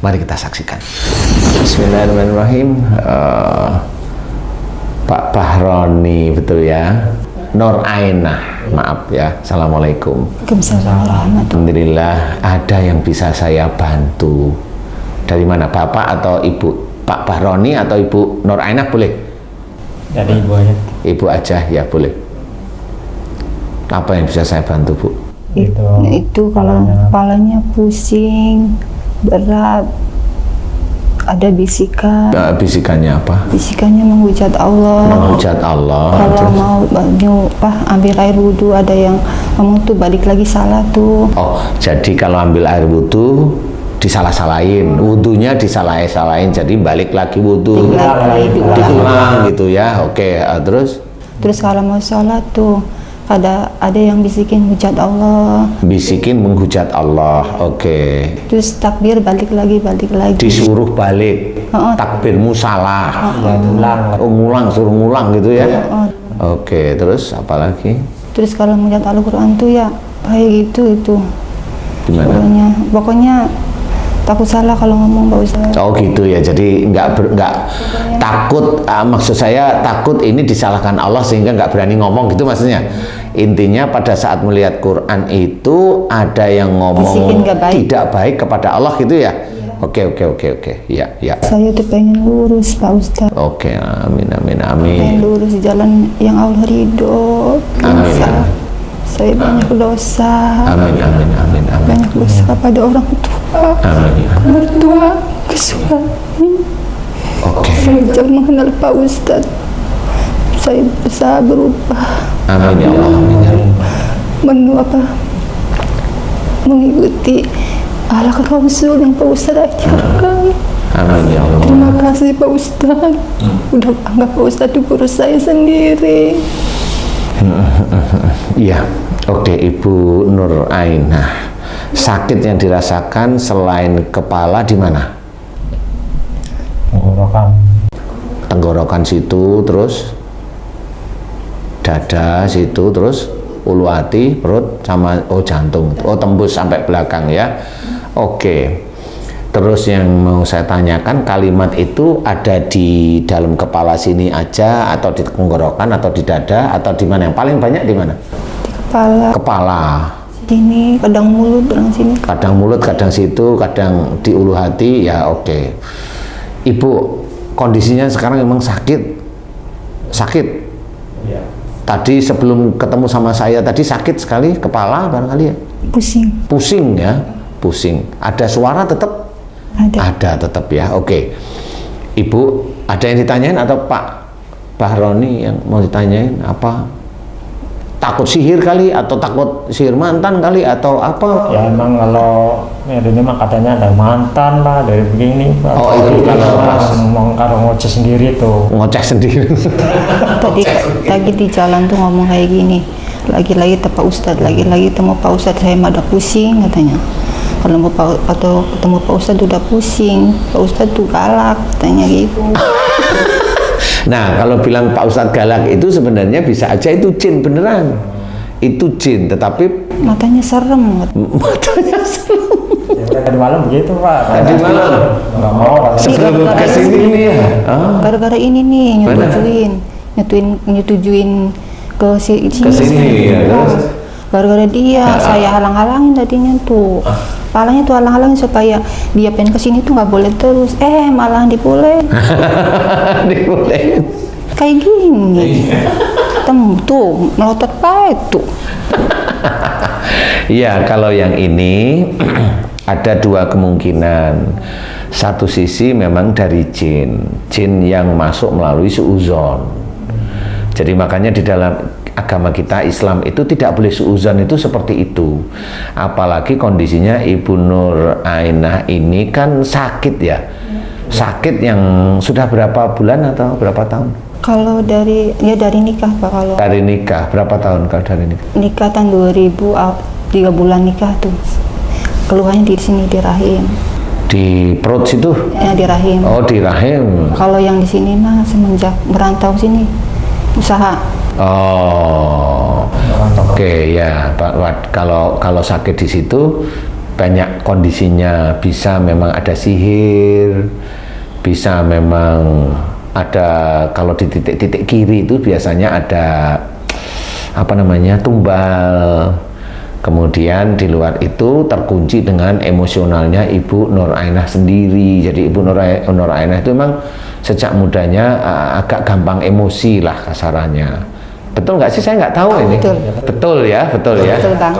Mari kita saksikan. Bismillahirrahmanirrahim. Pak Bahroni, betul ya? Nur Ainah, maaf ya. Assalamualaikum. Waalaikumsalam. Alhamdulillah ada yang bisa saya bantu. Dari mana, Bapak atau Ibu? Pak Bahroni atau Ibu Nur Ainah boleh? Dari Ibu aja. Ibu aja ya boleh. Apa yang bisa saya bantu, Bu? Itu kalau kepalanya pusing, berat, ada bisikan. Bisikannya apa? Bisikannya menghujat Allah. Menghujat Allah. Kalau mau ambil air wudhu, ada yang ngomong tuh balik lagi salah tuh. Oh, jadi kalau ambil air wudhu disalah-salahin, wudhunya disalah-salahin, jadi balik lagi wudhu, diulang gitu ya. Oke, terus? Terus kalau mau sholat tuh ada yang bisikin hujat Allah. Bisikin menghujat Allah, oke. Terus takbir balik lagi. Disuruh balik, takbirmu salah. Ngulang, suruh ngulang gitu ya. Oke, terus apa lagi? Terus kalau melihat Al-Quran tuh ya kayak gitu itu. Gimana? Pokoknya takut salah kalau ngomong, Pak Ustaz. Oh gitu ya, jadi nggak takut, maksud saya takut ini disalahkan Allah sehingga nggak berani ngomong gitu maksudnya. Intinya pada saat melihat Quran itu ada yang ngomong tidak baik kepada Allah gitu ya. Oke, ya. Saya tuh pengen lurus, Pak Ustaz. Oke, amin. Pengen lurus di jalan yang Allah ridho. Amin. Saya banyak dosa. Amin. Banyak dosa pada orang tua, mertua, ke suami. Oke. Sejak mengenal Pak Ustadz, saya berusaha berubah. Amin ya Allah. Mengikuti akhlak Rasul yang Pak Ustadz ajarkan. Amin ya Allah. Terima kasih Pak Ustadz. Udah anggap Pak Ustadz itu guru saya sendiri. Iya, oke. Ibu Nur Ainah, sakit yang dirasakan selain kepala di mana? Tenggorokan situ, terus dada situ, terus ulu hati, perut, sama jantung. Oh, tembus sampai belakang ya. Oke. Terus yang mau saya tanyakan, kalimat itu ada di dalam kepala sini aja, atau di tenggorokan, atau di dada, atau di mana? Yang paling banyak di mana? Di Kepala. Sini, kadang mulut, kadang sini. Kadang mulut, kadang situ, kadang di ulu hati. Ya oke. Ibu, kondisinya sekarang memang sakit. Ya. Tadi sebelum ketemu sama saya tadi sakit sekali kepala barangkali ya. Pusing ya, pusing. Ada suara tetap? Ada tetap ya. Oke. Ibu, ada yang ditanyain atau Pak Bahroni yang mau ditanyain apa? Takut sihir kali, atau takut sihir mantan kali, atau apa? Ya emang kalau ini mah katanya ada mantan lah dari begini. Oh itu ngomong kalau ngoceh sendiri tuh. Ngoceh sendiri. Tadi di jalan tuh ngomong kayak gini. Lagi-lagi Pak Ustadz, lagi-lagi temu Pak Ustadz, saya mah udah pusing katanya. Kalau mau ketemu Pak Ustadz udah pusing, Pak Ustadz tuh galak katanya gitu. Nah, kalau bilang Pak Ustadz galak itu sebenarnya bisa aja itu jin beneran. Itu jin, tetapi matanya serem. Ya, tadi malam begitu Pak. Tadi malam. Nggak mau. Sebelum kesini nih ya. Gara-gara ini nih nyetujuin ke sini ya. Gara-gara dia, saya halang-halangin tadinya tuh. Palanya tuh halang-halangin supaya dia pengen kesini tuh nggak boleh terus. Malah dibolehin. Kayak gini. Tuh, melotot baik tuh. Iya, kalau yang ini ada dua kemungkinan. Satu sisi memang dari jin yang masuk melalui suuzon. Jadi makanya di dalam agama kita Islam itu tidak boleh suuzon itu seperti itu. Apalagi kondisinya Ibu Nur Ainah ini kan sakit ya. Sakit yang sudah berapa bulan atau berapa tahun? Kalau dari nikah Pak. Kalau dari nikah berapa tahun kalau dari nikah? Nikah tahun 2000, 3 bulan nikah tuh. Keluhannya di sini di rahim. Di perut situ? Ya di rahim. Oh di rahim. Kalau yang di sini mah semenjak merantau sini usaha. Oh, oke ya. Kalau sakit di situ banyak kondisinya, bisa memang ada sihir, bisa memang ada, kalau di titik-titik kiri itu biasanya ada apa namanya, tumbal. Kemudian di luar itu terkunci dengan emosionalnya Ibu Nur Ainah sendiri. Jadi Ibu Nur Ainah itu memang sejak mudanya agak gampang emosi lah kasarannya. Betul nggak sih? Saya nggak tahu ini. Betul. Betul ya, betul ya. Betul Bang.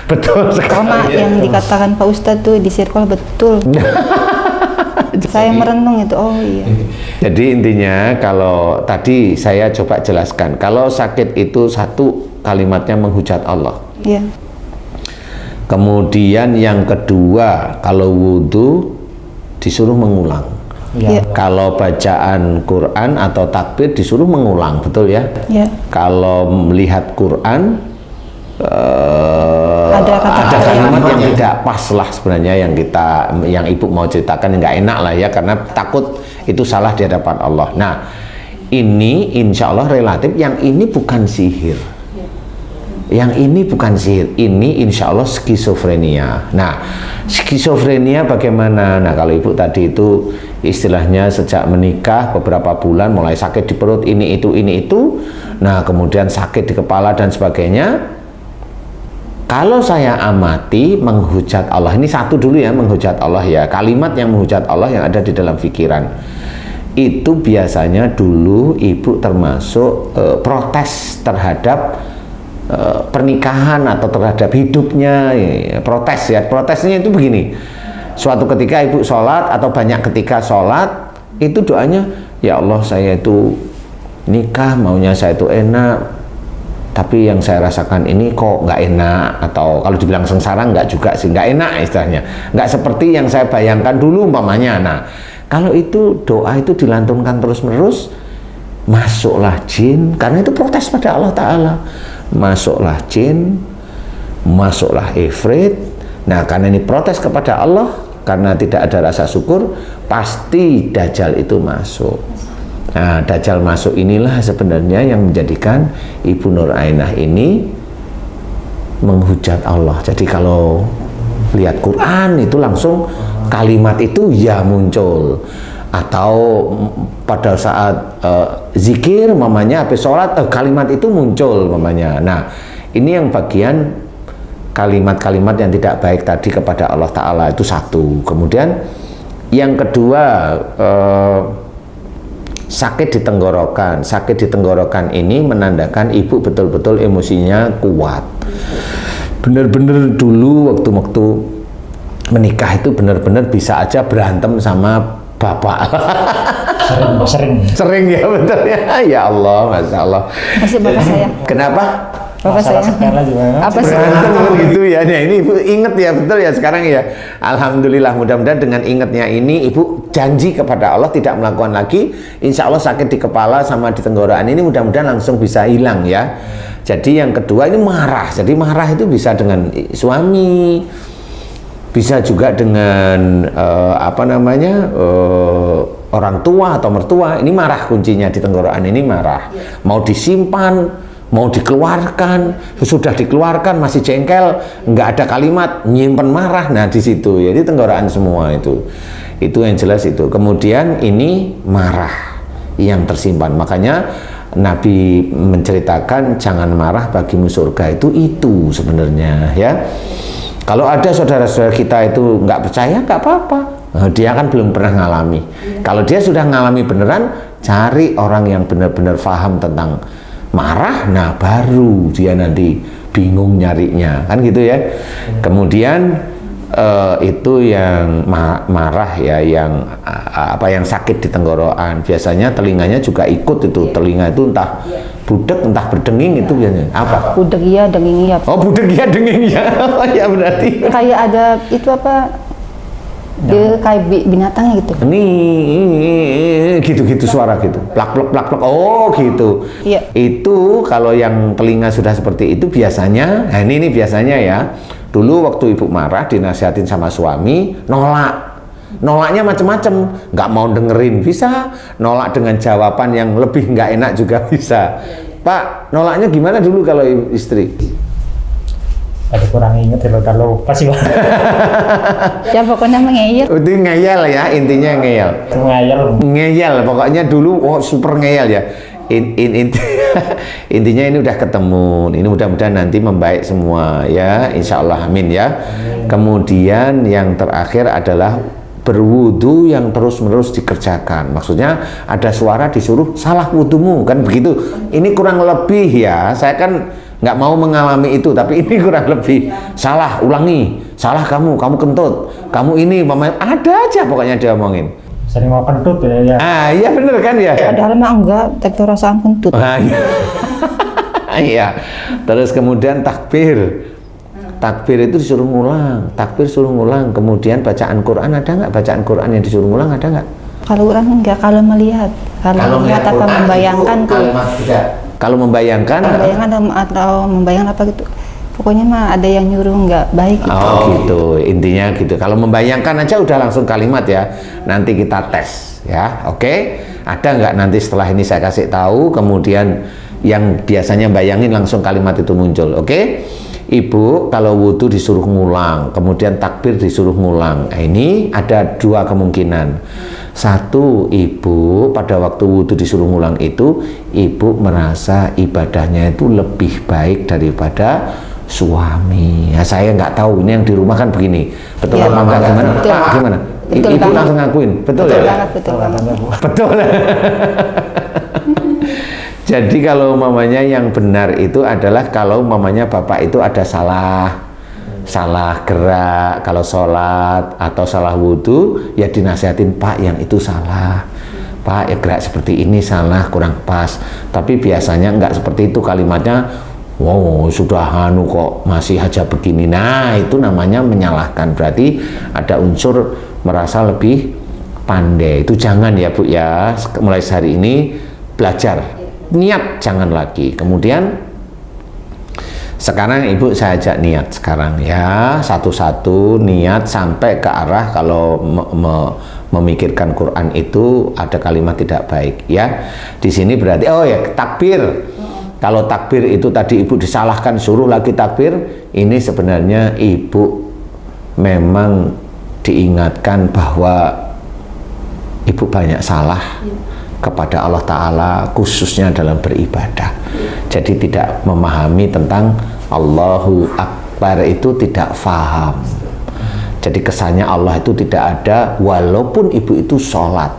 Betul sekali. Sama yang dikatakan Pak Ustadz tuh di circle betul. Saya merenung itu, oh iya. Jadi intinya kalau tadi saya coba jelaskan, kalau sakit itu satu kalimatnya menghujat Allah. Iya. Kemudian yang kedua, kalau wudhu disuruh mengulang. Iya. Kalau bacaan Quran atau takbir disuruh mengulang, betul ya? Iya. Kalau melihat Quran Ada kalimat yang tidak pas lah sebenarnya, yang ibu mau ceritakan nggak enak lah ya, karena takut itu salah di hadapan Allah. Nah, ini insya Allah relatif, yang ini bukan sihir. Yang ini bukan sihir, ini insya Allah skizofrenia. Nah, skizofrenia bagaimana? Nah, kalau ibu tadi itu istilahnya sejak menikah beberapa bulan mulai sakit di perut, ini itu. Nah, kemudian sakit di kepala dan sebagainya. Kalau saya amati menghujat Allah, ini satu dulu ya, menghujat Allah ya, kalimat yang menghujat Allah yang ada di dalam pikiran. Itu biasanya dulu ibu termasuk protes terhadap pernikahan atau terhadap hidupnya, protes ya. Protesnya itu begini, suatu ketika ibu sholat atau banyak ketika sholat itu doanya, ya Allah saya itu nikah maunya saya itu enak, tapi yang saya rasakan ini kok nggak enak, atau kalau dibilang sengsara nggak juga sih, nggak enak istilahnya, nggak seperti yang saya bayangkan dulu umpamanya. Nah, kalau itu doa itu dilantunkan terus menerus, masuklah jin, karena itu protes pada Allah Ta'ala. Masuklah jin, masuklah ifrit. Nah, karena ini protes kepada Allah, karena tidak ada rasa syukur, pasti Dajjal itu masuk. Nah, Dajjal masuk inilah sebenarnya yang menjadikan Ibu Nur Ainah ini menghujat Allah. Jadi kalau lihat Quran itu langsung kalimat itu ya muncul, atau pada saat zikir mamanya habis sholat kalimat itu muncul mamanya. Nah, ini yang bagian kalimat-kalimat yang tidak baik tadi kepada Allah Ta'ala, itu satu. Kemudian yang kedua, sakit di tenggorokan. Sakit di tenggorokan ini menandakan ibu betul-betul emosinya kuat. Bener-bener dulu waktu menikah itu bener-bener bisa aja berantem sama bapak. Sering ya, betul ya. Ya Allah, Masya Allah. Masih bapak saya. Kenapa? Bapak saya. Apa sih? Gitu ya. Nah, ini ibu inget ya, betul ya sekarang ya. Alhamdulillah, mudah-mudahan dengan ingatnya ini ibu janji kepada Allah tidak melakukan lagi. Insya Allah sakit di kepala sama di tenggorokan ini mudah-mudahan langsung bisa hilang ya. Jadi yang kedua ini marah. Jadi marah itu bisa dengan suami, bisa juga dengan orang tua atau mertua. Ini marah, kuncinya di tenggorokan ini marah. Mau disimpan, mau dikeluarkan, sudah dikeluarkan masih jengkel, nggak ada kalimat, nyimpen marah. Nah di situ, jadi tenggorokan semua itu yang jelas itu. Kemudian ini marah yang tersimpan, makanya Nabi menceritakan jangan marah bagimu surga itu sebenarnya ya. Kalau ada saudara-saudara kita itu nggak percaya, nggak apa-apa. Dia kan belum pernah ngalami. Kalau dia sudah ngalami beneran, cari orang yang benar-benar paham tentang marah, nah baru dia nanti bingung nyarinya, kan gitu ya. Kemudian itu yang marah ya, yang yang sakit di tenggorokan. Biasanya telinganya juga ikut itu. Telinga itu entah budek entah berdenging, itu biasanya apa? Budek iya, denging iya. Oh, budek iya, denging iya. Ya berarti kayak ada itu apa? Dia kayak binatangnya gitu. Nih, gitu-gitu suara gitu. Plak. Oh, gitu. Iya. Itu kalau yang telinga sudah seperti itu biasanya, nah ini biasanya ya. Dulu waktu ibu marah dinasihatin sama suami, nolaknya macem-macem, nggak mau dengerin bisa, nolak dengan jawaban yang lebih nggak enak juga bisa. Pak, nolaknya gimana dulu kalau istri? Ada kurang inget ya, udah lupa sih Pak. Ya pokoknya mengeyel. Itu ngeyel ya, intinya ngeyel. Ngayal. Ngeyel, pokoknya dulu super ngeyel ya. Intinya ini udah ketemu, ini mudah-mudahan nanti membaik semua ya, insya Allah, amin ya. Kemudian yang terakhir adalah berwudu yang terus-menerus dikerjakan. Maksudnya ada suara disuruh salah wudumu, kan begitu. Ini kurang lebih ya, saya kan nggak mau mengalami itu, tapi ini kurang lebih salah, ulangi, salah kamu kentut, kamu ini, mama, ada aja pokoknya dia omongin. Sering mau kentut ya. Ah iya bener kan ya. Padahal mah enggak, tapi rasaan kentut. Ah, iya. Iya. Terus kemudian takbir. Takbir itu disuruh ngulang, takbir suruh ngulang. Kemudian bacaan Quran, ada nggak bacaan Quran yang disuruh ngulang, ada nggak? Kalau orang enggak, kalau melihat melihat atau Quran membayangkan itu kalimat tidak. Kalau membayangkan atau membayangkan apa gitu. Pokoknya mah ada yang nyuruh nggak baik gitu. Oh gitu, intinya gitu. Kalau membayangkan aja udah langsung kalimat ya. Nanti kita tes ya, oke? Ada nggak nanti setelah ini saya kasih tahu, kemudian yang biasanya bayangin langsung kalimat itu muncul, oke? Ibu kalau wudhu disuruh ngulang, kemudian takbir disuruh ngulang. Nah, ini ada dua kemungkinan. Satu, ibu pada waktu wudhu disuruh ngulang itu, ibu merasa ibadahnya itu lebih baik daripada suami. Nah, saya nggak tahu, ini yang di rumah kan begini. Betul Ya, apa enggak? Gimana? betul. Pak, gimana? Betul Ibu banget. langsung ngakuin, betul ya? Betul banget. Betul. Jadi kalau mamanya yang benar itu adalah kalau mamanya bapak itu ada salah gerak, kalau sholat atau salah wudhu, ya dinasihatin, Pak yang itu salah, Pak ya gerak seperti ini salah, kurang pas. Tapi biasanya enggak seperti itu kalimatnya. Wow, sudah anu kok masih aja begini. Nah, itu namanya menyalahkan. Berarti ada unsur merasa lebih pandai. Itu jangan ya Bu ya. Mulai hari ini belajar. Niat jangan lagi. Kemudian sekarang Ibu saya ajak niat sekarang ya. Satu-satu niat sampai ke arah kalau memikirkan Quran itu ada kalimat tidak baik ya. Di sini berarti oh ya takbir. Kalau takbir itu tadi Ibu disalahkan, suruh lagi takbir, ini sebenarnya Ibu memang diingatkan bahwa Ibu banyak salah kepada Allah Ta'ala, khususnya dalam beribadah. Jadi tidak memahami tentang Allahu Akbar itu tidak faham. Jadi kesannya Allah itu tidak ada, walaupun Ibu itu sholat,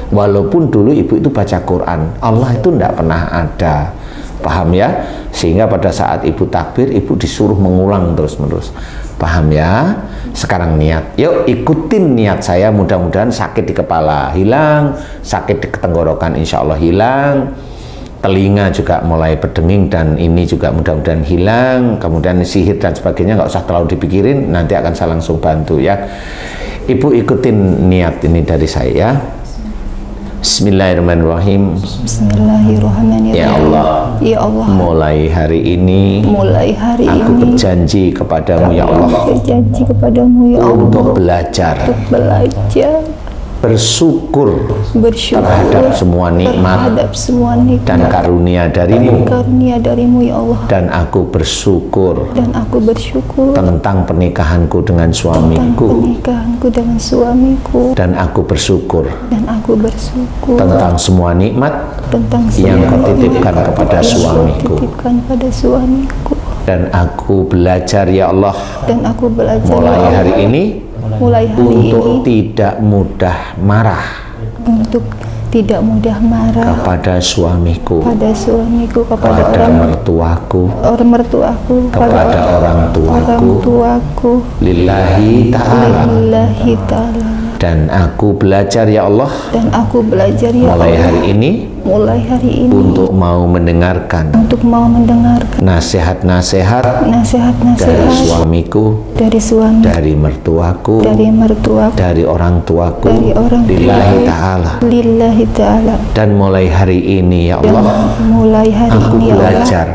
walaupun dulu Ibu itu baca Quran, Allah itu tidak pernah ada. Paham ya? Sehingga pada saat Ibu takbir, Ibu disuruh mengulang terus-menerus. Paham ya? Sekarang niat. Yuk ikutin niat saya, mudah-mudahan sakit di kepala hilang, sakit di tenggorokan insya Allah hilang, telinga juga mulai berdenging dan ini juga mudah-mudahan hilang, kemudian sihir dan sebagainya nggak usah terlalu dipikirin, nanti akan saya langsung bantu ya. Ibu ikutin niat ini dari saya. Bismillahirrahmanirrahim. Bismillahirrahmanirrahim. Ya Allah, Ya Allah, mulai hari ini aku ini berjanji kepadamu ya Allah berjanji kepadamu ya Allah untuk belajar, untuk belajar, bersyukur bersyukur terhadap semua nikmat terhadap semua nikmat dan karunia darimu, karunia darimu ya Allah, dan aku bersyukur dan aku bersyukur tentang pernikahanku dengan tentang suamiku, pernikahanku dengan suamiku, dan aku bersyukur dan aku bersyukur tentang semua nikmat tentang yang semua kau titipkan nikmat kepada yang kau suamiku. titipkan pada suamiku, Dan aku belajar ya Allah dan aku belajar mulai ya Allah, hari ini mulai hari untuk ini tidak mudah marah untuk tidak mudah marah kepada suamiku, pada suamiku, kepada kepada orang mertuaku, mertuaku, kepada orang tuaku, lillahi ta'ala. lillahi ta'ala. Dan aku belajar ya Allah Dan aku belajar ya mulai Allah, hari ini mulai hari ini untuk mau mendengarkan untuk mau mendengarkan nasihat-nasihat dari nasihat-nasihat suamiku, dari suami, dari mertuaku, dari mertuaku, dari orang tuaku, dari orang lillahi tua, ta'ala. lillahi ta'ala. Dan mulai hari ini ya Dan Allah mulai hari aku ini ya Allah, belajar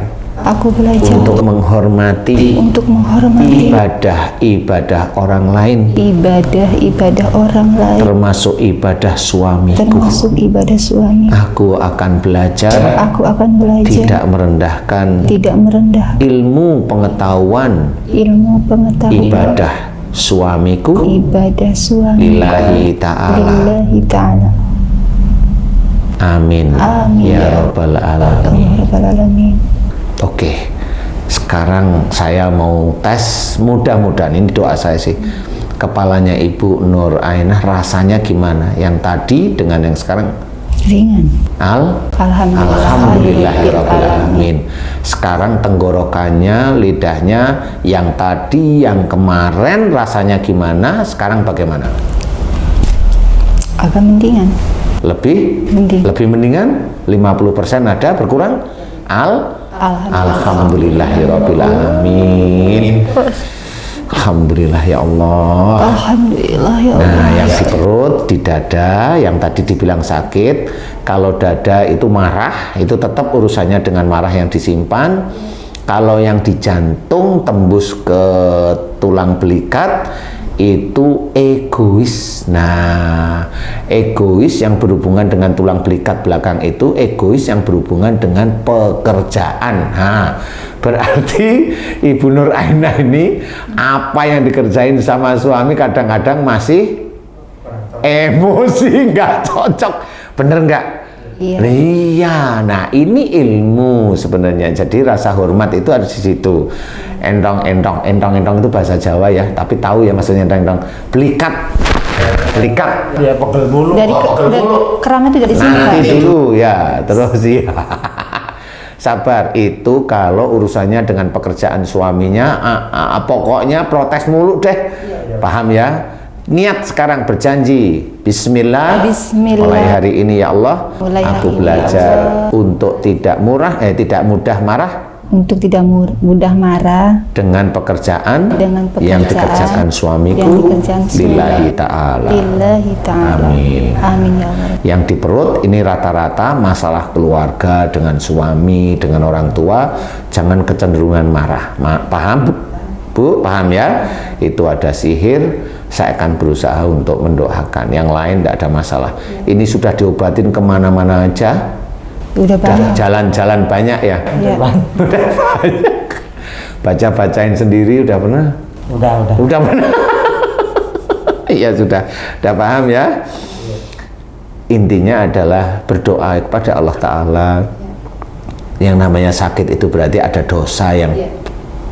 Aku belajar untuk menghormati ibadah orang lain, ibadah orang lain, termasuk ibadah suamiku. Aku akan belajar tidak merendahkan ilmu pengetahuan ibadah suamiku lillahi ta'ala. Amin. Ya Rabbal Alamin. Oke, sekarang saya mau tes, mudah-mudahan ini doa saya sih, kepalanya Ibu Nur Ainah rasanya gimana? Yang tadi dengan yang sekarang ringan. Alhamdulillahirrabbilalamin. Sekarang tenggorokannya, lidahnya, yang tadi, yang kemarin rasanya gimana? Sekarang bagaimana? Agak mendingan. Lebih mendingan? 50% ada, berkurang? Alhamdulillahirrabbilalamin. Alhamdulillah ya Allah. Alhamdulillah ya Allah. Nah, yang di perut, di dada, yang tadi dibilang sakit, kalau dada itu marah, itu tetap urusannya dengan marah yang disimpan. Kalau yang di jantung tembus ke tulang belikat, itu egois. Nah, egois yang berhubungan dengan tulang belikat belakang itu egois yang berhubungan dengan pekerjaan. Nah, berarti Ibu Nur Ainah ini apa yang dikerjain sama suami kadang-kadang masih emosi, nggak cocok, bener nggak? Iya. Iya, nah ini ilmu sebenarnya. Jadi rasa hormat itu ada di situ. Entong itu bahasa Jawa ya, tapi tahu ya maksudnya entong. Belikat. Ya pegel bulu. Dari keram itu dari sini. Nanti dulu ya, terus ya. Sabar, itu kalau urusannya dengan pekerjaan suaminya, pokoknya protes mulu deh. Paham ya? Niat sekarang berjanji, Bismillah. Mulai hari ini ya Allah, aku belajar untuk tidak mudah marah. Untuk tidak mudah marah dengan pekerjaan yang dikerjakan suamiku. Lillahi ta'ala. Amin. Amin ya Allah. Yang di perut ini rata-rata masalah keluarga dengan suami, dengan orang tua, jangan kecenderungan marah. Paham Bu? Paham ya? Itu ada sihir. Saya akan berusaha untuk mendoakan. Yang lain tidak ada masalah. Ini sudah diobatin kemana-mana aja. Udah banyak. Jalan-jalan banyak ya? Udah banyak. Baca-bacain sendiri udah pernah? Udah pernah. Iya sudah paham ya? Intinya adalah berdoa kepada Allah Ta'ala. Yang namanya sakit itu berarti ada dosa yang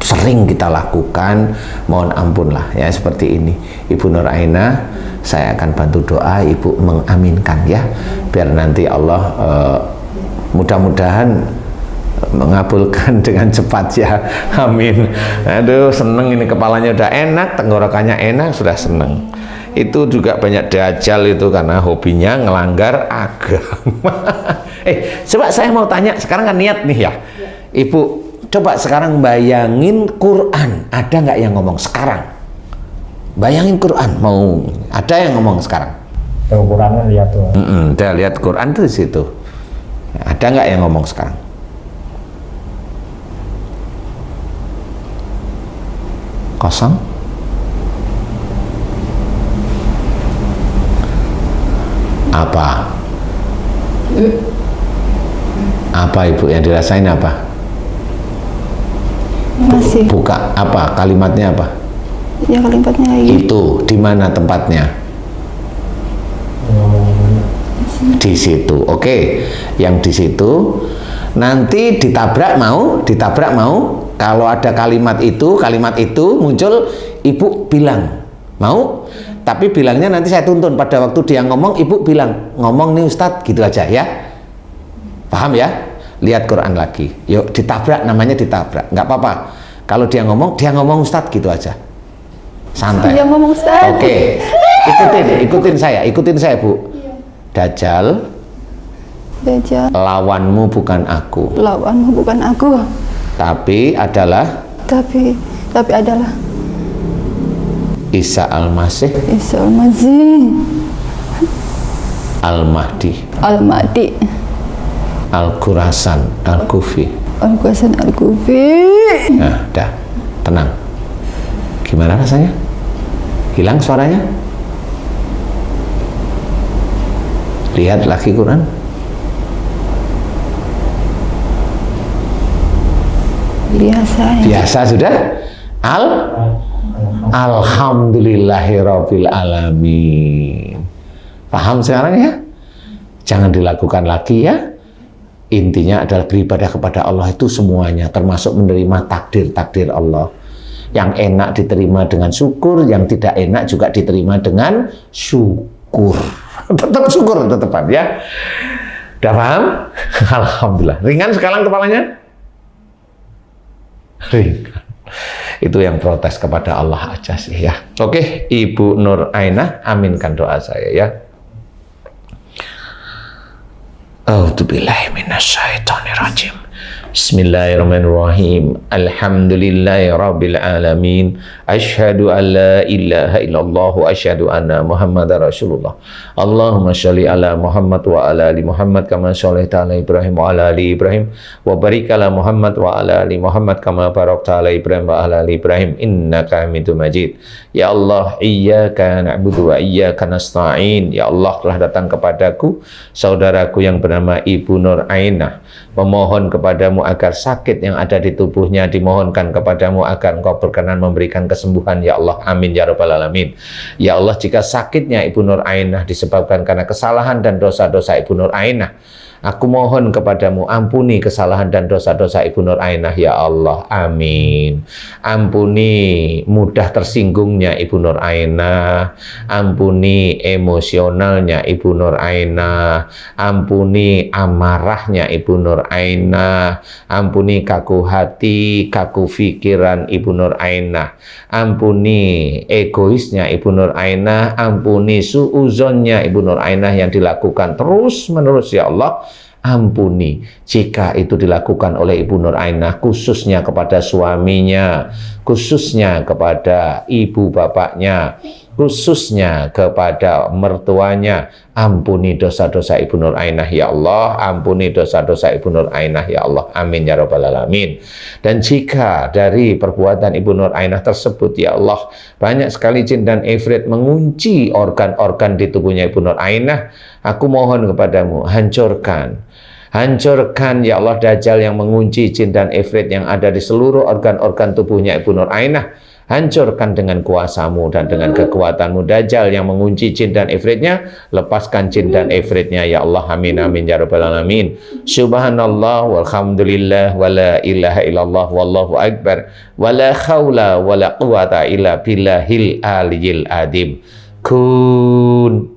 sering kita lakukan, mohon ampun lah ya, seperti ini. Ibu Nur Ainah, saya akan bantu doa, Ibu mengaminkan ya, biar nanti Allah mudah-mudahan mengabulkan dengan cepat ya, amin. Aduh, seneng ini, kepalanya udah enak, tenggorokannya enak, sudah seneng. Itu juga banyak dajjal itu karena hobinya ngelanggar agama. Coba saya mau tanya, sekarang kan niat nih ya, Ibu. Coba sekarang bayangin Quran, ada nggak yang ngomong sekarang? Bayangin Quran, mau ada yang ngomong sekarang? Quran lihat tuh. Saya lihat Quran tuh di situ. Ada nggak yang ngomong sekarang? Kosong? Apa? Apa Ibu yang dirasain apa? Masih. Buka apa? Kalimatnya apa? Ya kalimatnya lagi. Itu di mana tempatnya? Di situ. Oke. Yang di situ nanti ditabrak mau? Kalau ada kalimat itu muncul, Ibu bilang mau? Tapi bilangnya nanti saya tuntun, pada waktu dia ngomong, Ibu bilang ngomong nih Ustadz, gitu aja ya. Paham ya? Lihat Quran lagi, yuk ditabrak, namanya ditabrak, nggak apa-apa. Kalau dia ngomong Ustadz, gitu aja, santai. Dia ngomong Ustadz. Oke, ikutin saya Bu. Dajjal, lawanmu bukan aku. Tapi adalah Isa Al-Masih, Al-Mahdi, Al-Khurasan, Al-Kufi, Al-Qasan Al-Kufi. Nah, dah, tenang. Gimana rasanya? Hilang suaranya? Lihat lagi Quran. Biasa sudah. Alhamdulillahirabbil alamin. Paham sekarang ya? Jangan dilakukan lagi ya. Intinya adalah beribadah kepada Allah itu semuanya, termasuk menerima takdir-takdir Allah. Yang enak diterima dengan syukur, yang tidak enak juga diterima dengan syukur. Tetap syukur tetepan ya. Udah paham? Alhamdulillah. Ringan sekarang kepalanya? Ringan. Itu yang protes kepada Allah aja sih ya. Oke, Ibu Nur Ainah, aminkan doa saya ya. A'udzubillahi minasyaitonirrajim. Bismillahirrahmanirrahim. Alhamdulillahirabbil alamin. Asyhadu an la ilaha illallah wa asyhadu anna Muhammadar Rasulullah. Allahumma shalli ala Muhammad wa ala ali Muhammad kama shallaita ala Ibrahim wa ala ali Ibrahim wa barik ala Muhammad wa ala ali Muhammad kama barakta ala Ibrahim wa ala ali Ibrahim innaka Hamidum Majid. Ya Allah, iyyaka na'budu wa iyyaka nasta'in. Ya Allah, telah datang kepadaku saudaraku yang bernama Ibu Nur Ainah, memohon kepadamu agar sakit yang ada di tubuhnya dimohonkan kepadamu agar Engkau berkenan memberikan kesembuhan ya Allah, amin ya rabbal alamin. Ya Allah, jika sakitnya Ibu Nur Ainah disebabkan karena kesalahan dan dosa-dosa Ibu Nur Ainah, aku mohon kepadamu ampuni kesalahan dan dosa-dosa Ibu Nur Ainah ya Allah, amin. Ampuni mudah tersinggungnya Ibu Nur Ainah, ampuni emosionalnya Ibu Nur Ainah, ampuni amarahnya Ibu Nur Ainah, ampuni kaku hati, kaku pikiran Ibu Nur Ainah, ampuni egoisnya Ibu Nur Ainah, ampuni suuzonnya Ibu Nur Ainah yang dilakukan terus menerus ya Allah. Ampuni jika itu dilakukan oleh Ibu Nur Ainah, khususnya kepada suaminya, khususnya kepada ibu bapaknya, khususnya kepada mertuanya. Ampuni dosa-dosa Ibu Nur Ainah ya Allah, ampuni dosa-dosa Ibu Nur Ainah ya Allah, amin ya rabbal alamin. Dan jika dari perbuatan Ibu Nur Ainah tersebut ya Allah, banyak sekali jin dan ifrit mengunci organ-organ di tubuhnya Ibu Nur Ainah, aku mohon kepadamu, hancurkan ya Allah dajjal yang mengunci jin dan ifrit yang ada di seluruh organ-organ tubuhnya Ibu Nur Ainah. Hancurkan dengan kuasamu dan dengan kekuatanmu dajjal yang mengunci jin dan ifritnya. Lepaskan jin dan ifritnya ya Allah, amin amin ya rabbal alamin. Subhanallah walhamdulillah wa la ilaha illallah wallahu akbar wa la khawla wa la quwata illa billahil aliyil adim. Kun.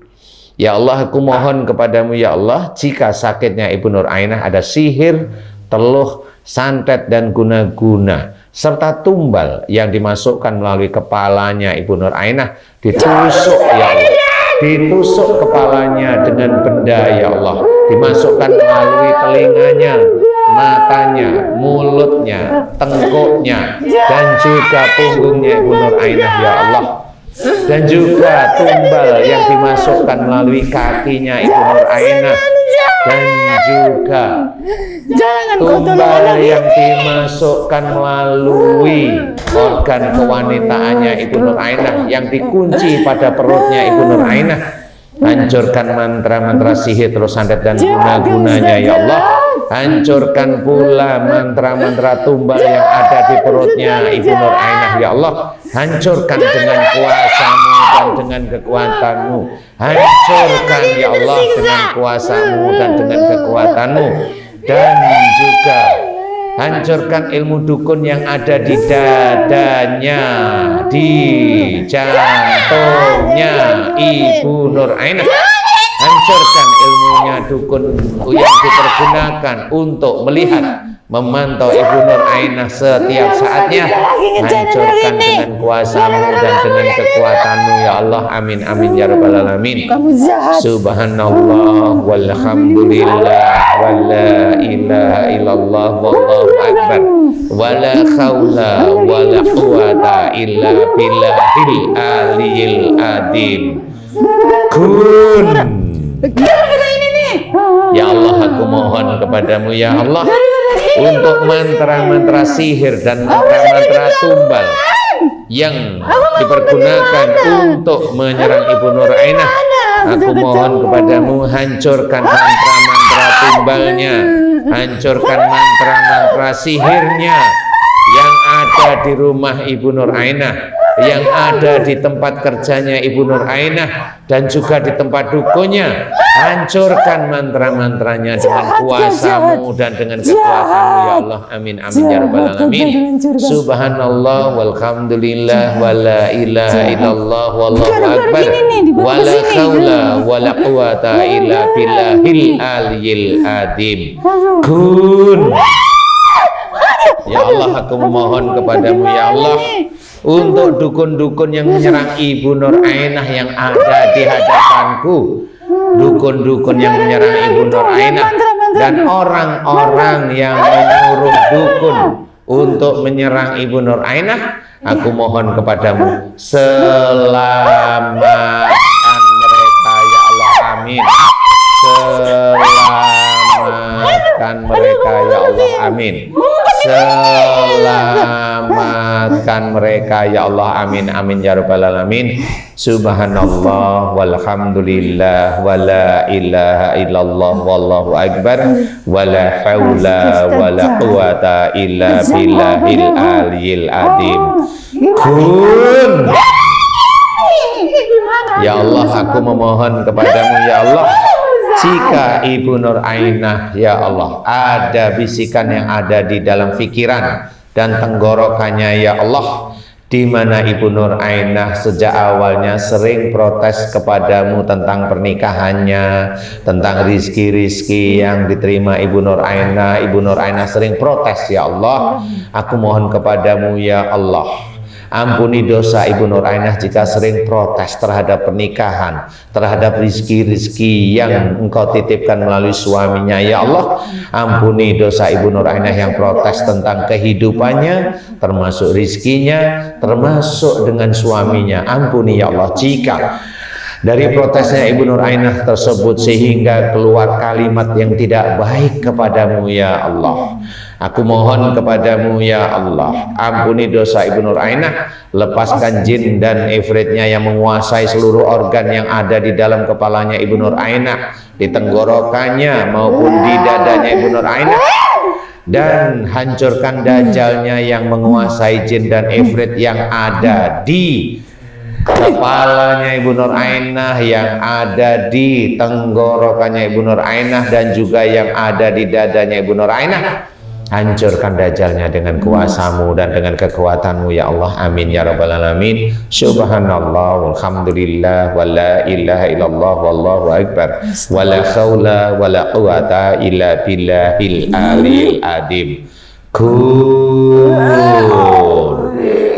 Ya Allah, aku mohon kepadamu ya Allah, jika sakitnya Ibu Nur Ainah ada sihir, teluh, santet dan guna-guna serta tumbal yang dimasukkan melalui kepalanya Ibu Nur Ainah, ditusuk ya Allah, ditusuk kepalanya dengan benda ya Allah, dimasukkan melalui telinganya, matanya, mulutnya, tengkuknya dan juga punggungnya Ibu Nur Ainah ya Allah. Dan juga tumbal yang dimasukkan melalui kakinya Ibu Nur Ainah, dan juga tumbal yang dimasukkan melalui organ kewanitaannya Ibu Nur Ainah yang dikunci pada perutnya Ibu Nur Ainah. Hancurkan mantra-mantra sihir terus santet dan guna-gunanya ya Allah. Hancurkan pula mantra-mantra tumbal yang ada di perutnya Ibu Nur Ainah ya Allah. Hancurkan dengan kuasamu dan dengan kekuatanmu. Hancurkan ya Allah dengan kuasamu dan dengan kekuatanmu. Dan juga hancurkan ilmu dukun yang ada di dadanya, di jantungnya Ibu Nur Ainah. Hancurkan ilmunya dukun yang dipergunakan untuk melihat, memantau Ibu Nur Ainah setiap saatnya. Hancurkan dengan kuasamu dan dengan kekuatanmu ya Allah, amin amin ya rabbal alamin. Subhanallah walhamdulillah wa la ilaha illallah wallahu akbar wa la khawla wa la quwata illa billahil aliyil adim. Kun. Ya Allah, aku mohon kepadamu ya Allah, untuk mantra-mantra sihir dan mantra-mantra tumbal yang dipergunakan untuk menyerang Ibu Nur Ainah. Aku mohon kepadamu, hancurkan mantra-mantra tumbalnya, hancurkan mantra-mantra sihirnya yang ada di rumah Ibu Nur Ainah, yang ada di tempat kerjanya Ibu Nur Ainah, dan juga di tempat dukunnya. Hancurkan mantra-mantranya dengan kuasa-Mu dan dengan kekuatan-Mu ya Allah. Amin amin ya rabbal alamin. Subhanallah walhamdulillah wala ilaha illallah wallahu akbar wala haula wala quwata illa billahil aliyil azim. Kun. Ya Allah, aku memohon kepadamu ya Allah, untuk dukun-dukun yang menyerang Ibu Nur Ainah yang ada di hadapanku, dukun-dukun yang menyerang Ibu Nur Ainah dan orang-orang yang menyuruh dukun untuk menyerang Ibu Nur Ainah, aku mohon kepadamu, selamatkan mereka ya Allah. Amin. Selamatkan mereka ya Allah. Amin. Selamatkan mereka ya Allah. Amin amin ya rabbal alamin. Subhanallah walhamdulillah wala ilaha illallah wallahu akbar wala haula wala quwata illa billahil aliyil azim. Kun. Ya Allah, aku memohon kepadamu ya Allah, jika Ibu Nur Ainah ya Allah ada bisikan yang ada di dalam pikiran dan tenggorokannya ya Allah, di mana Ibu Nur Ainah sejak awalnya sering protes kepadamu tentang pernikahannya, tentang rizki-rizki yang diterima Ibu Nur Ainah. Ibu Nur Ainah sering protes ya Allah. Aku mohon kepadamu ya Allah, ampuni dosa Ibu Nur Ainah jika sering protes terhadap pernikahan, terhadap rizki-rizki yang Engkau titipkan melalui suaminya ya Allah. Ampuni dosa Ibu Nur Ainah yang protes tentang kehidupannya, termasuk rizkinya, termasuk dengan suaminya. Ampuni ya Allah jika dari protesnya Ibu Nur Ainah tersebut sehingga keluar kalimat yang tidak baik kepadamu ya Allah. Aku mohon kepadamu ya Allah, ampuni dosa Ibu Nur Ainah, lepaskan jin dan ifritnya yang menguasai seluruh organ yang ada di dalam kepalanya Ibu Nur Ainah, di tenggorokannya maupun di dadanya Ibu Nur Ainah, dan hancurkan dajalnya yang menguasai jin dan ifrit yang ada di kepalanya Ibu Nur Ainah, yang ada di tenggorokannya Ibu Nur Ainah, dan juga yang ada di dadanya Ibu Nur Ainah. Hancurkan dajalnya dengan kuasa-Mu dan dengan kekuatan-Mu ya Allah. Amin ya rabbal alamin. Subhanallah walhamdulillah wala ilaha illallah wallahu akbar wala haula wala quwata illa billahil aliyil azim. Kun.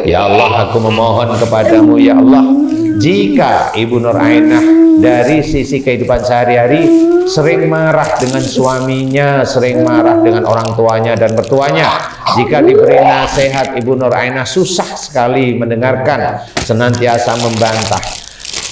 Ya Allah, aku memohon kepadamu ya Allah, jika Ibu Nur Ainah dari sisi kehidupan sehari-hari sering marah dengan suaminya, sering marah dengan orang tuanya dan mertuanya, jika diberi nasihat Ibu Nur Ainah susah sekali mendengarkan, senantiasa membantah.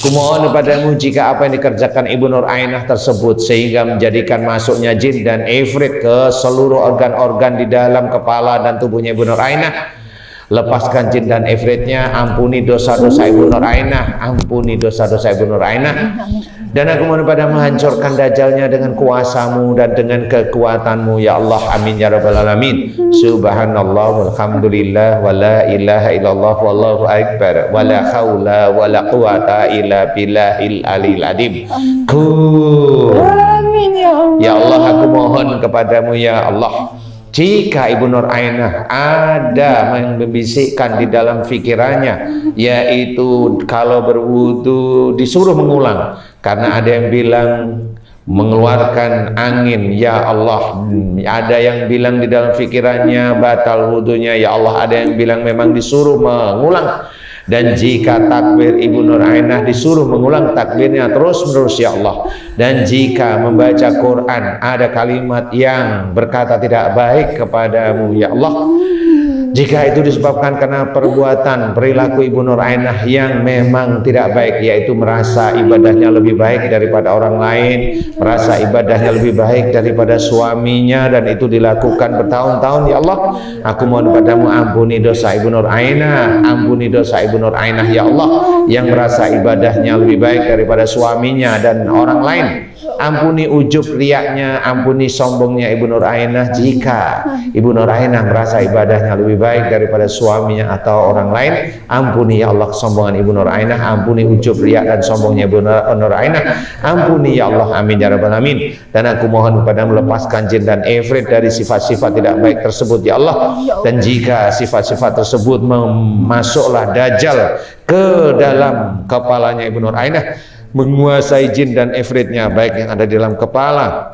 Kumohon kepadamu, jika apa yang dikerjakan Ibu Nur Ainah tersebut sehingga menjadikan masuknya jin dan ifrit ke seluruh organ-organ di dalam kepala dan tubuhnya Ibu Nur Ainah, lepaskan jin dan ifritnya. Ampuni dosa-dosa Ibu Nur Ainah, ampuni dosa-dosa Ibu Nur Ainah, dan aku mohon padamu, hancurkan dajalnya dengan kuasa-Mu dan dengan kekuatan-Mu ya Allah. Amin ya rabbal alamin. Subhanallah walhamdulillah wala ilaha illallah wallahu akbar wala haula wala quwata illa billahil aliyil azim. Ya Allah, aku mohon kepadamu ya Allah, jika Ibu Nur Ainah ada yang membisikkan di dalam pikirannya, yaitu kalau berwudu disuruh mengulang, karena ada yang bilang mengeluarkan angin ya Allah, ada yang bilang di dalam pikirannya batal wudunya ya Allah, ada yang bilang memang disuruh mengulang. Dan jika takbir Ibu Nur Ainah disuruh mengulang takbirnya terus-menerus ya Allah. Dan jika membaca Quran ada kalimat yang berkata tidak baik kepadamu ya Allah, Jika itu disebabkan karena perbuatan perilaku Ibu Nur Ainah yang memang tidak baik, yaitu merasa ibadahnya lebih baik daripada orang lain, merasa ibadahnya lebih baik daripada suaminya, dan itu dilakukan bertahun-tahun, ya Allah, aku mohon padamu ampuni dosa Ibu Nur Ainah, ampuni dosa Ibu Nur Ainah ya Allah, yang merasa ibadahnya lebih baik daripada suaminya dan orang lain. Ampuni ujub riaknya, ampuni sombongnya Ibu Nur Ainah. Jika Ibu Nur Ainah merasa ibadahnya lebih baik daripada suaminya atau orang lain, ampuni ya Allah kesombongan Ibu Nur Ainah, ampuni ujub riak dan sombongnya Ibu Nur Ainah, ampuni ya Allah, amin ya rabbal alamin. Dan aku mohon kepadamu, lepaskan jin dan ifrit dari sifat-sifat tidak baik tersebut ya Allah. Dan jika sifat-sifat tersebut masuklah dajjal ke dalam kepalanya Ibu Nur Ainah, menguasai jin dan ifritnya, baik yang ada di dalam kepala,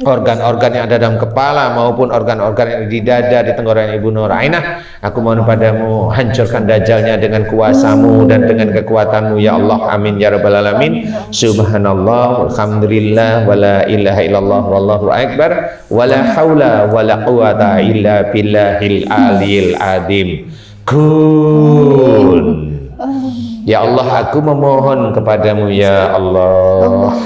organ-organ yang ada dalam kepala maupun organ-organ yang di dada, di tenggorokan Ibu Nur Ainah, aku mohon padamu, hancurkan dajjalnya dengan kuasamu dan dengan kekuatanmu ya Allah, amin ya rabbal alamin. Subhanallah, alhamdulillah, wala ilaha illallah, wallahu akbar, wala haula wala quwata illa billahil aliyil adim. Kun. Ya Allah, aku memohon kepadamu ya Allah,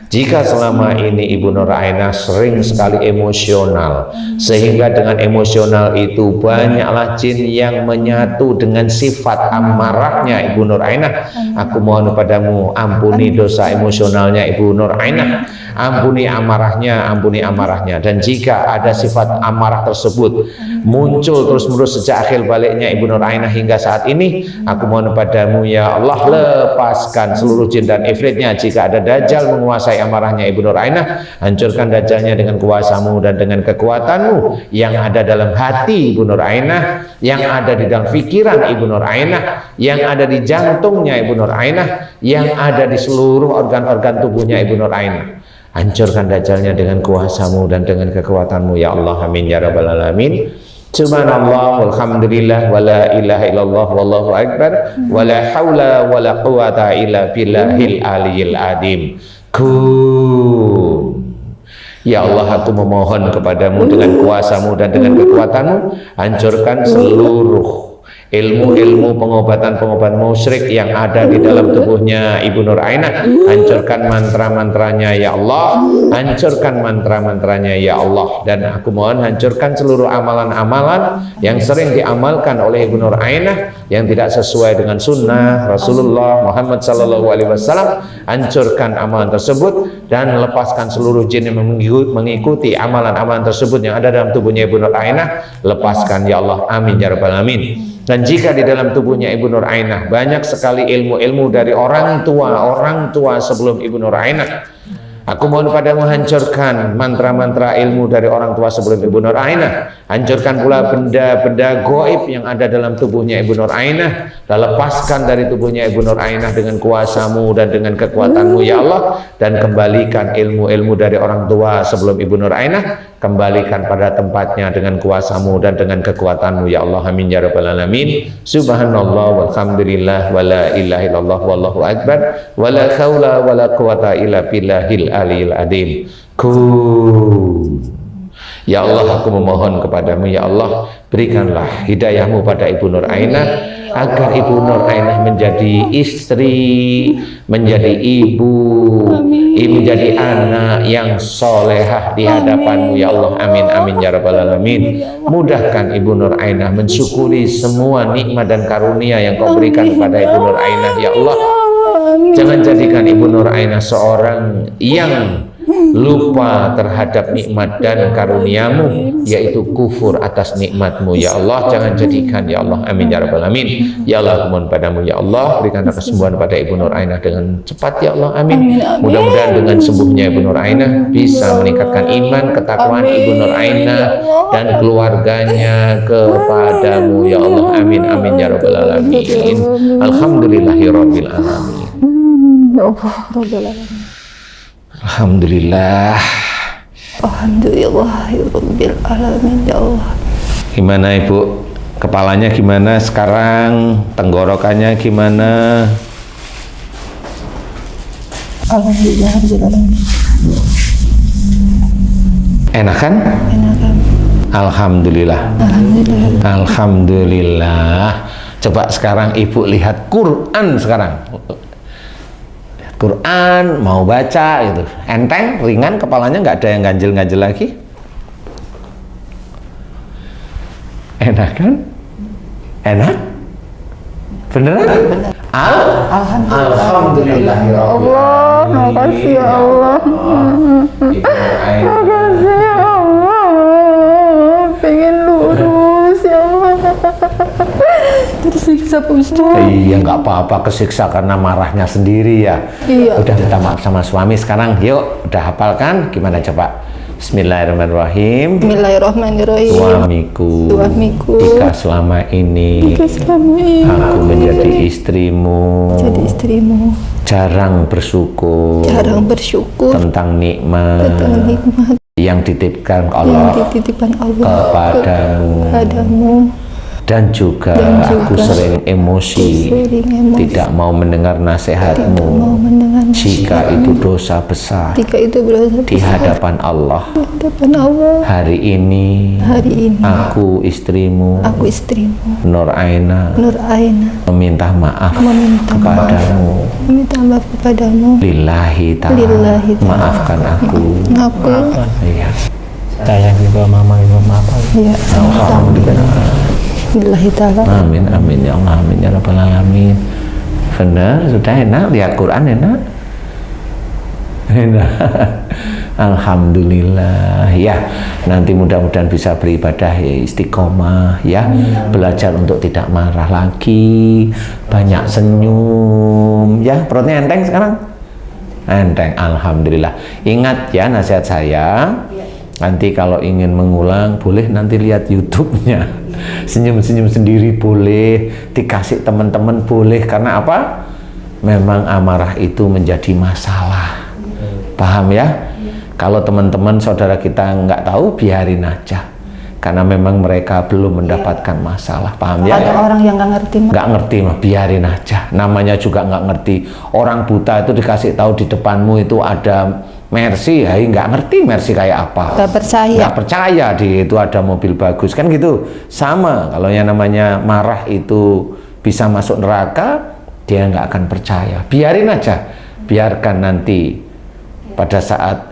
jika selama ini Ibu Nur Ainah sering sekali emosional, sehingga dengan emosional itu banyaklah jin yang menyatu dengan sifat amarahnya Ibu Nur Ainah, aku mohon kepadamu, ampuni dosa emosionalnya Ibu Nur Ainah, ampuni amarahnya, ampuni amarahnya. Dan jika ada sifat amarah tersebut muncul terus-menerus sejak akhir baliknya Ibu Nur Ainah hingga saat ini, aku mohon padamu ya Allah, lepaskan seluruh jin dan ifritnya. Jika ada dajjal menguasai amarahnya Ibu Nur Ainah, hancurkan dajjalnya dengan kuasamu dan dengan kekuatanmu yang ada dalam hati Ibu Nur Ainah, yang ada di dalam pikiran Ibu Nur Ainah, yang ada di jantungnya Ibu Nur Ainah, yang ada di seluruh organ-organ tubuhnya Ibu Nur Ainah. Hancurkan dajjalnya dengan kuasamu dan dengan kekuatanmu ya Allah, amin ya rabbal alamin. Subhanallah, walhamdulillah, wala ilaha illallah, wallahu akbar, wala haula wala quwata illa billahil aliyil adim. Kun. Ya Allah, aku memohon kepadamu dengan kuasamu dan dengan kekuatanmu, hancurkan seluruh ilmu-ilmu pengobatan-pengobatan musyrik yang ada di dalam tubuhnya Ibu Nur Ainah. Hancurkan mantra-mantranya ya Allah, hancurkan mantra-mantranya ya Allah. Dan aku mohon hancurkan seluruh amalan-amalan yang sering diamalkan oleh Ibu Nur Ainah yang tidak sesuai dengan sunnah Rasulullah Muhammad SAW. Hancurkan amalan tersebut dan lepaskan seluruh jin yang mengikuti amalan-amalan tersebut yang ada dalam tubuhnya Ibu Nur Ainah. Lepaskan ya Allah, amin ya rabbal alamin. Dan jika di dalam tubuhnya Ibu Nur Ainah banyak sekali ilmu-ilmu dari orang tua sebelum Ibu Nur Ainah, aku mohon padamu, hancurkan mantra-mantra ilmu dari orang tua sebelum Ibu Nur Ainah. Hancurkan pula benda-benda goib yang ada dalam tubuhnya Ibu Nur Ainah, dan lepaskan dari tubuhnya Ibu Nur Ainah dengan kuasamu dan dengan kekuatanmu ya Allah. Dan kembalikan ilmu-ilmu dari orang tua sebelum Ibu Nur Ainah, kembalikan pada tempatnya dengan kuasamu dan dengan kekuatanmu ya Allah, amin ya rabbal alamin. Subhanallah, walhamdulillah, wala ilaha illallah, wallahu akbar, wala haula wala quwata illa billahil aliyil adim. Ya Allah, aku memohon kepadamu ya Allah, berikanlah hidayahmu pada Ibu Nur Ainah, agar Ibu Nur Ainah menjadi istri, menjadi ibu, menjadi anak yang solehah di hadapanmu ya Allah, amin amin ya rabbal alamin. Mudahkan Ibu Nur Ainah mensyukuri semua nikmat dan karunia yang kau berikan kepada Ibu Nur Ainah ya Allah. Jangan jadikan Ibu Nur Ainah seorang yang lupa terhadap nikmat dan karuniamu, yaitu kufur atas nikmatmu ya Allah. Jangan jadikan ya Allah, amin ya rabbal alamin. Ya Allah, aku mohon padamu ya Allah, berikanlah kesembuhan pada Ibu Nur Ainah dengan cepat ya Allah, amin. Mudah-mudahan dengan sembuhnya Ibu Nur Ainah bisa meningkatkan iman, ketakwaan Ibu Nur Ainah dan keluarganya kepadamu ya Allah, amin amin ya rabbal alamin. Alhamdulillahirabbil alamin. Ya Allah, Rabbil alamin. Alhamdulillah. Alhamdulillah ya Rabbil alamin ya Allah. Gimana Ibu? Kepalanya gimana sekarang? Tenggorokannya gimana? Alhamdulillah Rabbil alamin. Enak kan? Enak kan? Alhamdulillah. Alhamdulillah. Coba sekarang ibu lihat Quran sekarang. Lihat Quran, mau baca gitu. Enteng, ringan, kepalanya nggak ada yang ganjel-ganjel lagi. Enak kan? Enak? Beneran? Bener. Alhamdulillah. Ya Allah, makasih ya Allah. Makasih ya Allah. Pengen lurus ya Allah. Tersiksa Pak Ustaz. Iya, nggak apa-apa, kesiksa karena marahnya sendiri ya. Iya. Udah minta maaf sama suami sekarang. Yuk, udah hafal kan? Gimana coba? Bismillahirrahmanirrahim. Bismillahirrahmanirrahim. Suamiku, jika selama ini aku menjadi istrimu, jarang bersyukur tentang nikmat yang dititipkan Allah kepadamu, dan juga aku sering emosi, tidak mau mendengar nasihatmu, jika itu dosa besar di hadapan Allah. Hari ini aku istrimu, Nur Aina, meminta maaf kepadamu. Lillahi ta'ala, maafkan aku. Iya. Saya juga mama juga maaf. Alhamdulillah. Billahi ta'ala. Amin, amin ya Allah, amin ya Rabbal Alamin. Benar, sudah enak, lihat Quran enak. Enak. Alhamdulillah ya. Nanti mudah-mudahan bisa beribadah ya, istiqomah ya. Belajar untuk tidak marah lagi, banyak senyum ya. Perutnya enteng sekarang? Enteng, alhamdulillah. Ingat ya nasihat saya. Nanti kalau ingin mengulang boleh nanti lihat YouTube-nya. Senyum-senyum sendiri boleh, dikasih teman-teman boleh. Karena apa? Memang amarah itu menjadi masalah. Paham ya? Kalau teman-teman saudara kita nggak tahu, biarin aja. Karena memang mereka belum mendapatkan masalah. Paham ya? Ada orang yang nggak ngerti. Nggak ngerti mah, biarin aja. Namanya juga nggak ngerti. Orang buta itu dikasih tahu di depanmu itu ada Mercy, ya nggak ngerti Mercy kayak apa. Nggak percaya di itu ada mobil bagus kan gitu. Sama kalau yang namanya marah itu bisa masuk neraka, dia nggak akan percaya. Biarin aja, biarkan nanti pada saat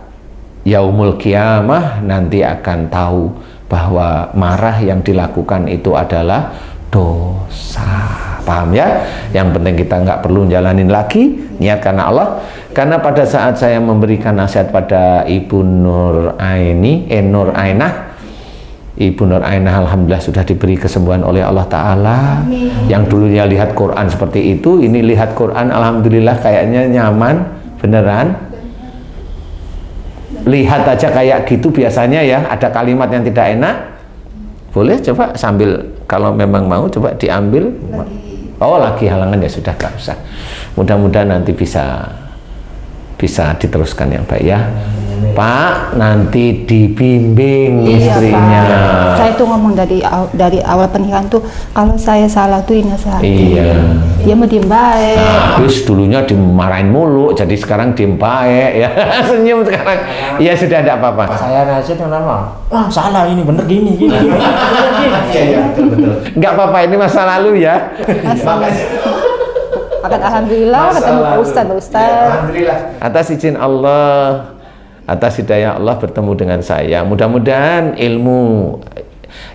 yaumul kiamah nanti akan tahu bahwa marah yang dilakukan itu adalah dosa. Paham ya? Yang penting kita nggak perlu jalanin lagi, niat karena Allah. Karena pada saat saya memberikan nasihat pada Ibu Nur Ainah, Ibu Nur Ainah alhamdulillah sudah diberi kesembuhan oleh Allah Ta'ala. Yang dulunya lihat Quran seperti itu, ini lihat Quran alhamdulillah kayaknya nyaman, beneran. Lihat aja kayak gitu biasanya ya, ada kalimat yang tidak enak, boleh coba sambil kalau memang mau coba diambil. Oh lagi halangan ya sudah, gak usah. Mudah-mudahan nanti bisa diteruskan yang baik ya. Pak, nanti dibimbing istrinya. Saya tuh ngomong dari awal pernikahan tuh, kalau saya salah tuh inasihati. Iya. Dia mau diem baik. Nah, habis dulunya dimarahin mulu, jadi sekarang diem baik ya. Senyum sekarang. Ya sudah, tidak apa-apa. Saya nasihat kenapa? Wah salah ini bener gini. Iya betul. Nggak apa-apa, ini masa lalu ya. Alhamdulillah ketemu Ustaz. Alhamdulillah. Atas izin Allah, atas hidayah Allah bertemu dengan saya. Mudah-mudahan ilmu,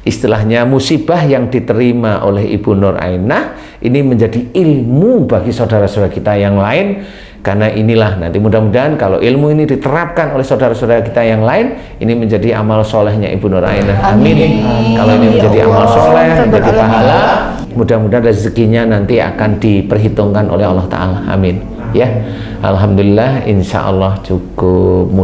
istilahnya musibah yang diterima oleh Ibu Nur Ainah ini menjadi ilmu bagi saudara-saudara kita yang lain. Karena inilah nanti mudah-mudahan kalau ilmu ini diterapkan oleh saudara-saudara kita yang lain, ini menjadi amal solehnya Ibu Nur Ainah. Amin. Kalau ini menjadi amal soleh, menjadi pahala, mudah-mudahan rezekinya nanti akan diperhitungkan oleh Allah Ta'ala. Amin. Ya, alhamdulillah, insya Allah cukup mudah.